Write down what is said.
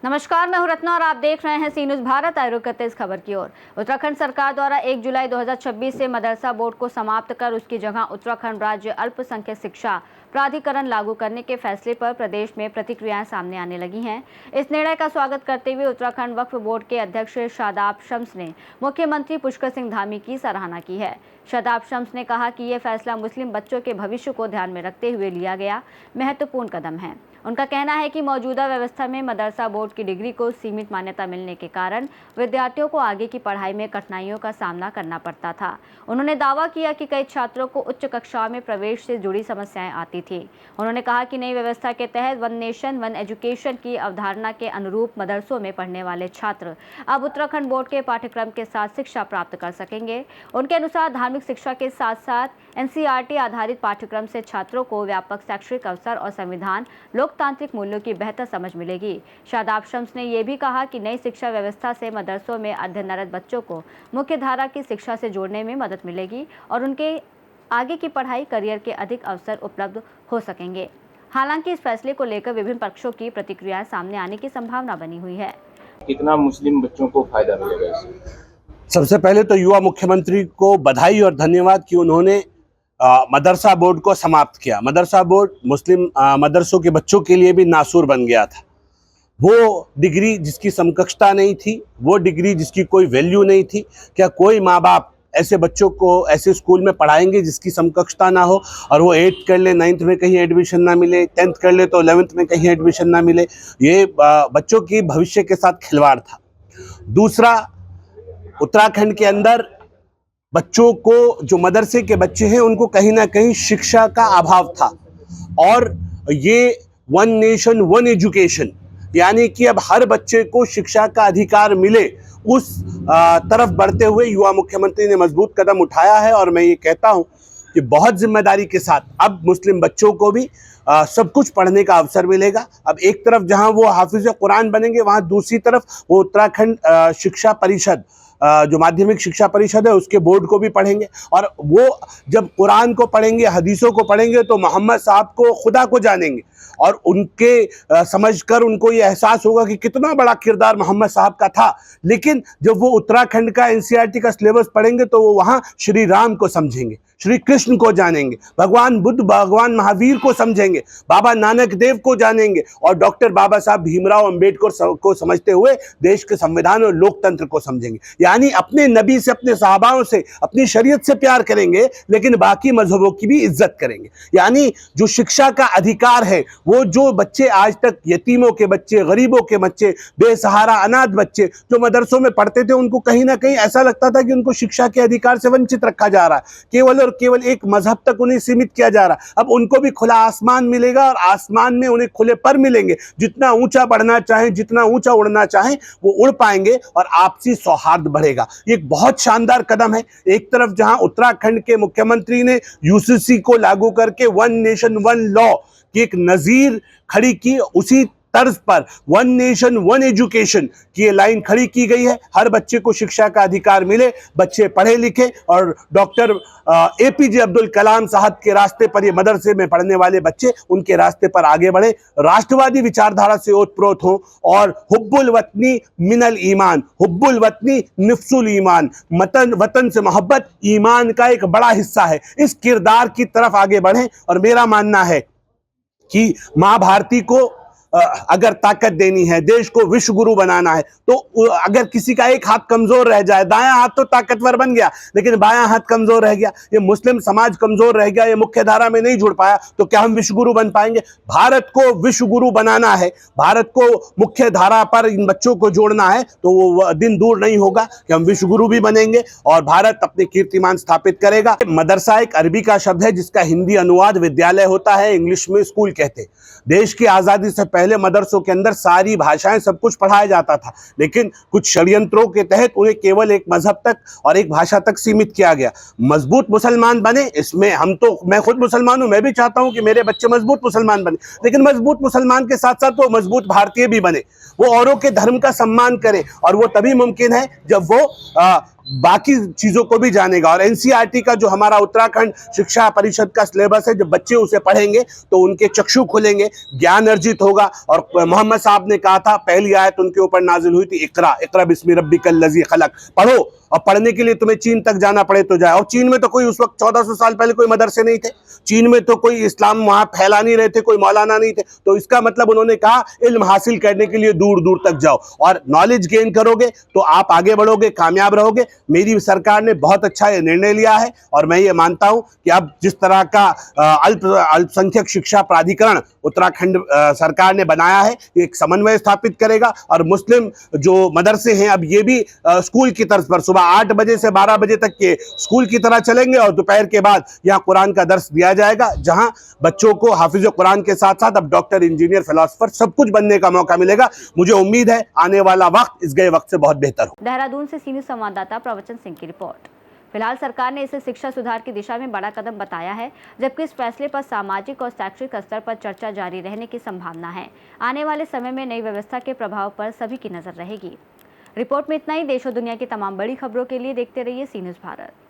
नमस्कार, मैं हूं रत्ना और आप देख रहे हैं सी न्यूज़ भारत। आइए रुक करते इस खबर की ओर। उत्तराखंड सरकार द्वारा 1 जुलाई 2026 से मदरसा बोर्ड को समाप्त कर उसकी जगह उत्तराखंड राज्य अल्पसंख्यक शिक्षा प्राधिकरण लागू करने के फैसले पर प्रदेश में प्रतिक्रियाएं सामने आने लगी हैं। इस निर्णय का स्वागत करते हुए उत्तराखंड वक्फ बोर्ड के अध्यक्ष शादाब शम्स ने मुख्यमंत्री पुष्कर सिंह धामी की सराहना की है। शादाब शम्स ने कहा कि ये फैसला मुस्लिम बच्चों के भविष्य को ध्यान में रखते हुए लिया गया महत्वपूर्ण कदम है। उनका कहना है कि मौजूदा व्यवस्था में मदरसा बोर्ड की डिग्री को सीमित मान्यता मिलने के कारण विद्यार्थियों को आगे की पढ़ाई में कठिनाइयों का सामना करना पड़ता था। उन्होंने दावा किया कि कई छात्रों को उच्च कक्षाओं में प्रवेश से जुड़ी समस्याएं आती थी। उन्होंने कहा कि नई व्यवस्था के तहत वन नेशन वन एजुकेशन की अवधारणा के अनुरूप मदरसों में पढ़ने वाले छात्र अब उत्तराखंड बोर्ड के पाठ्यक्रम के साथ शिक्षा प्राप्त कर सकेंगे। उनके अनुसार धार्मिक शिक्षा के साथ साथ एनसीईआरटी आधारित पाठ्यक्रम से छात्रों को व्यापक शैक्षिक अवसर और संविधान लोकतांत्रिक मूल्यों की बेहतर समझ मिलेगी। शादाब शम्स ने यह भी कहा कि नई शिक्षा व्यवस्था से मदरसों में अध्ययनरत बच्चों को मुख्य धारा की शिक्षा से जोड़ने में मदद मिलेगी और उनके आगे की पढ़ाई करियर के अधिक अवसर उपलब्ध हो सकेंगे। हालांकि इस फैसले को लेकर विभिन्न पक्षों की प्रतिक्रियाएं सामने आने की संभावना बनी हुई है। कितना मुस्लिम बच्चों को फायदा मिलेगा इससे? सबसे पहले तो युवा मुख्यमंत्री को बधाई और धन्यवाद कि उन्होंने मदरसा बोर्ड को समाप्त किया। मदरसा बोर्ड मुस्लिम मदरसों के बच्चों के लिए भी नासूर बन गया था। वो डिग्री जिसकी समकक्षता नहीं थी, वो डिग्री जिसकी कोई वैल्यू नहीं थी। क्या कोई माँ बाप ऐसे बच्चों को ऐसे स्कूल में पढ़ाएंगे जिसकी समकक्षता ना हो, और वो 8th कर ले 9th में कहीं एडमिशन ना मिले, 10th कर ले तो 11th में कहीं एडमिशन ना मिले? ये बच्चों की भविष्य के साथ खिलवाड़ था। दूसरा, उत्तराखंड के अंदर बच्चों को, जो मदरसे के बच्चे हैं, उनको कहीं ना कहीं शिक्षा का अभाव था। और ये वन नेशन वन एजुकेशन, यानी कि अब हर बच्चे को शिक्षा का अधिकार मिले, उस तरफ बढ़ते हुए युवा मुख्यमंत्री ने मजबूत कदम उठाया है। और मैं ये कहता हूँ कि बहुत जिम्मेदारी के साथ अब मुस्लिम बच्चों को भी सब कुछ पढ़ने का अवसर मिलेगा। अब एक तरफ जहाँ वो हाफिज कुरान बनेंगे, वहाँ दूसरी तरफ वो उत्तराखंड शिक्षा परिषद, जो माध्यमिक शिक्षा परिषद है, उसके बोर्ड को भी पढ़ेंगे। और वो जब कुरान को पढ़ेंगे, हदीसों को पढ़ेंगे, तो मोहम्मद साहब को, खुदा को जानेंगे और उनके समझकर उनको ये एहसास होगा कि कितना बड़ा किरदार मोहम्मद साहब का था। लेकिन जब वो उत्तराखंड का एनसीईआरटी का सिलेबस पढ़ेंगे तो वो वहाँ श्री राम को समझेंगे, श्री कृष्ण को जानेंगे, भगवान बुद्ध, भगवान महावीर को समझेंगे, बाबा नानक देव को जानेंगे और डॉक्टर बाबा साहब भीमराव अंबेडकर को समझते हुए देश के संविधान और लोकतंत्र को समझेंगे। यानी अपने नबी से, अपने सहाबाओं से, अपनी शरीयत से प्यार करेंगे, लेकिन बाकी मजहबों की भी इज्जत करेंगे। यानी जो शिक्षा का अधिकार है, वो जो बच्चे आज तक यतीमों के बच्चे, गरीबों के बच्चे, बेसहारा अनाथ बच्चे जो मदरसों में पढ़ते थे, उनको कहीं ना कहीं ऐसा लगता था कि उनको शिक्षा के अधिकार से वंचित रखा जा रहा है, केवल और केवल एक मजहब तक उन्हें सीमित किया जा रहा है। अब उनको भी खुला आसमान मिलेगा और आसमान में उन्हें खुले पर मिलेंगे। जितना ऊंचा बढ़ना चाहें, जितना ऊंचा उड़ना चाहें, वो उड़ पाएंगे और आपसी सौहार्द बढ़ेगा। ये एक बहुत शानदार कदम है। एक तरफ जहां उत्तराखंड के मुख्यमंत्री ने यूसीसी को लागू करके वन नेशन वन लॉ की एक नजीर खड़ी की, उसी तर्ज पर वन नेशन वन एजुकेशन की ये लाइन खड़ी की गई है। हर बच्चे को शिक्षा का अधिकार मिले, बच्चे पढ़े लिखे और डॉक्टर एपीजे अब्दुल कलाम साहब के रास्ते पर ये मदरसे में पढ़ने वाले बच्चे उनके रास्ते पर आगे बढ़े, राष्ट्रवादी विचारधारा से ओतप्रोत हो और हुब्बुल वतनी मिनल ईमान, हुब्बुल वतनी निफ्सुल ईमान, वतन से मोहब्बत ईमान का एक बड़ा हिस्सा है। इस किरदार की तरफ आगे बढ़ें। और मेरा मानना है कि माँ भारती को अगर ताकत देनी है, देश को विश्व गुरु बनाना है, तो अगर किसी का एक हाथ कमजोर रह जाए, दायां हाथ तो ताकतवर बन गया लेकिन बायां हाथ कमजोर रह गया, ये मुस्लिम समाज कमजोर रह गया, ये मुख्य धारा में नहीं जुड़ पाया, तो क्या हम विश्व गुरु बन पाएंगे? भारत को विश्व गुरु बनाना है, भारत को मुख्य धारा पर इन बच्चों को जोड़ना है, तो वो दिन दूर नहीं होगा कि हम विश्व गुरु भी बनेंगे और भारत अपने कीर्तिमान स्थापित करेगा। मदरसा एक अरबी का शब्द है जिसका हिंदी अनुवाद विद्यालय होता है, इंग्लिश में स्कूल कहते हैं। देश की आजादी से पहले मदरसों के अंदर सारी भाषाएं, सब कुछ पढ़ाया जाता था, लेकिन कुछ षड्यंत्रों के तहत उन्हें केवल एक मजहब तक और एक भाषा तक सीमित किया गया। मजबूत मुसलमान बने, इसमें मैं खुद मुसलमान हूं, मैं भी चाहता हूं कि मेरे बच्चे मजबूत मुसलमान बने, लेकिन मजबूत मुसलमान के साथ साथ वो मजबूत भारतीय भी बने, वो औरों के धर्म का सम्मान करे। और वो तभी मुमकिन है जब वो बाकी चीजों को भी जानेगा। और एनसीईआरटी का जो हमारा उत्तराखंड शिक्षा परिषद का सिलेबस है, जब बच्चे उसे पढ़ेंगे तो उनके चक्षु खुलेंगे, ज्ञान अर्जित होगा। और मोहम्मद साहब ने कहा था, पहली आयत उनके ऊपर नाजिल हुई थी, इकरा इकरा बिस्मि रब्बिकल लज़ी खलक, पढ़ो। और पढ़ने के लिए तुम्हें चीन तक जाना पड़े तो जाए। और चीन में तो कोई उस वक्त 1400 साल पहले कोई मदरसे नहीं थे, चीन में तो कोई इस्लाम वहां फैला नहीं रहे थे, कोई मौलाना नहीं थे। तो इसका मतलब उन्होंने कहा इल्म हासिल करने के लिए दूर दूर तक जाओ, और नॉलेज गेन करोगे तो आप आगे बढ़ोगे, कामयाब रहोगे। मेरी सरकार ने बहुत अच्छा ये निर्णय लिया है, और मैं ये मानता हूं कि अब जिस तरह का अल्पसंख्यक शिक्षा प्राधिकरण उत्तराखंड सरकार ने बनाया है, ये एक समन्वय स्थापित करेगा। और मुस्लिम जो मदरसे हैं अब ये भी स्कूल की तर्ज पर सुबह 8 बजे से 12 बजे तक के स्कूल की तरह चलेंगे, और दोपहर के बाद यहाँ कुरान का दर्स दिया जाएगा, जहां बच्चों को हाफिज कुरान के साथ साथ अब डॉक्टर, इंजीनियर, फिलोसोफर सब कुछ बनने का मौका मिलेगा। मुझे उम्मीद है आने वाला वक्त इस गए वक्त से बहुत बेहतर हो। देहरादून से सी न्यूज़ संवाददाता प्रवचन सिंह की रिपोर्ट। फिलहाल सरकार ने इसे शिक्षा सुधार की दिशा में बड़ा कदम बताया है, जबकि इस फैसले पर सामाजिक और शैक्षिक स्तर पर चर्चा जारी रहने की संभावना है। आने वाले समय में नई व्यवस्था के प्रभाव पर सभी की नजर रहेगी। रिपोर्ट में इतना ही। देश और दुनिया की तमाम बड़ी खबरों के लिए देखते रहिए सी न्यूज़ भारत।